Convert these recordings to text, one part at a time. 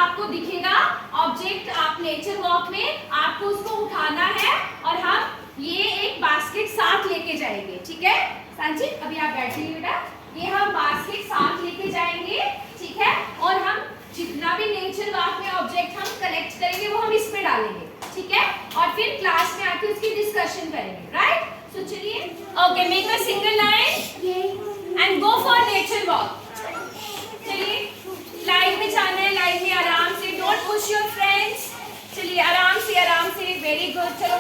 आपको दिखेगा ऑब्जेक्ट, आप नेचर वॉक में आपको उसको उठाना है और हम ये एक बास्केट साथ लेके जाएंगे, ठीक है सांची? अभी आप बैठिए बेटा, ये हम बास्केट साथ लेके जाएंगे, ठीक है? और हम जितना भी नेचर वॉक में ऑब्जेक्ट हम कलेक्ट करेंगे वो हम इसमें डालेंगे, ठीक है? और फिर क्लास में आके उसकी डिस्कशन करेंगे, राइट? सो चलिए, okay, make a single line and go for nature walk. चलिए, लाइन में जाना है, लाइन में आराम से, डोंट पुश योर फ्रेंड्स। चलिए आराम से, वेरी गुड। चलो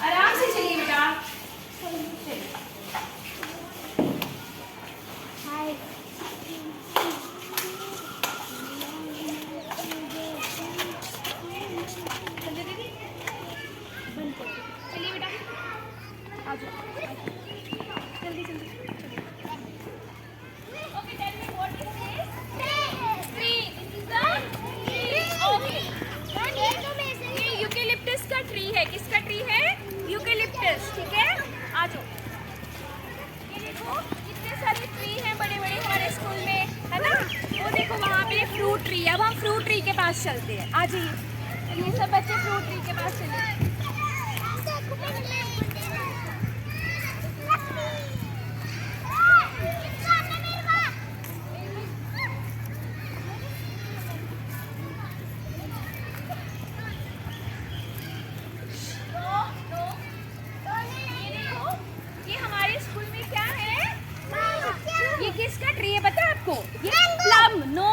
आराम से चलिए बेटा। चलिए बेटा, आ जाओ जल्दी जल्दी। Okay, tell me what is this? Tree. This is the tree. Okay, ये यूकेलिप्टस का ट्री है। किसका ट्री है? यूकेलिप्टस, ठीक है? आ जाओ। ये देखो कितने सारे ट्री हैं बड़े बड़े हमारे स्कूल में, है ना? वो देखो वहाँ पे फ्रूट ट्री है। अब हम फ्रूट ट्री के पास चलते हैं, आ जाइए। चलिए सब बच्चे फ्रूट ट्री के पास चलिए। किसका ट्री है पता है आपको? ये प्लम। नो,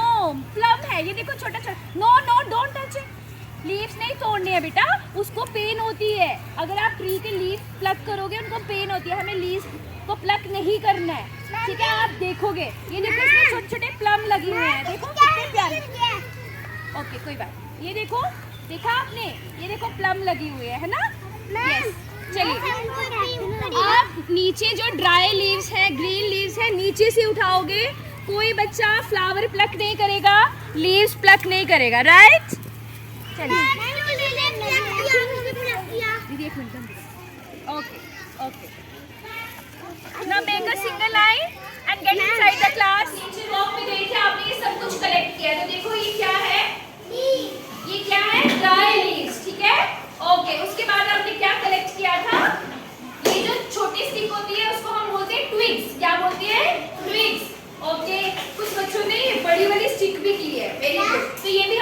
प्लम है। ये देखो छोटा छोटा। No no, don't touch it. Leaves नहीं तोड़ने हैं बेटा, उसको पेन होती है। अगर आप ट्री के लीव प्लक करोगे उनको पेन होती है। हमें लीव्स को प्लक नहीं करना है, ठीक है? आप देखोगे ये देखो इसमें छोटे छोटे प्लम लगे हुए हैं, देखो कितने प्यारे। ओके, कोई बात। ये देखो, देखा आपने? ये देखो प्लम लगी हुई है ना? यस। चलिए, आप नीचे जो ड्राई लीव्स हैं, ग्रीन लीव्स हैं, नीचे से उठाओगे। कोई बच्चा फ्लावर प्लक नहीं करेगा, लीव्स प्लक नहीं करेगा, राइट? चलिए दीदी एक minute. Okay okay, now make a single line and get inside the class. नीचे वॉक में गए थे, आपने ये सब कुछ कलेक्ट किया। तो देखो ये क्या है? ये क्या है? ड्राई लीव्स, ठीक है? ओके, उसके बाद आपने क्या कलेक्ट किया था? ये जो छोटी स्टिक होती है उसको हम बोलते हैं ट्विग्स। क्या बोलते हैं? ट्विग्स। ओके, कुछ बच्चों ने बड़ी वाली स्टिक भी की है, वेरी गुड। तो ये भी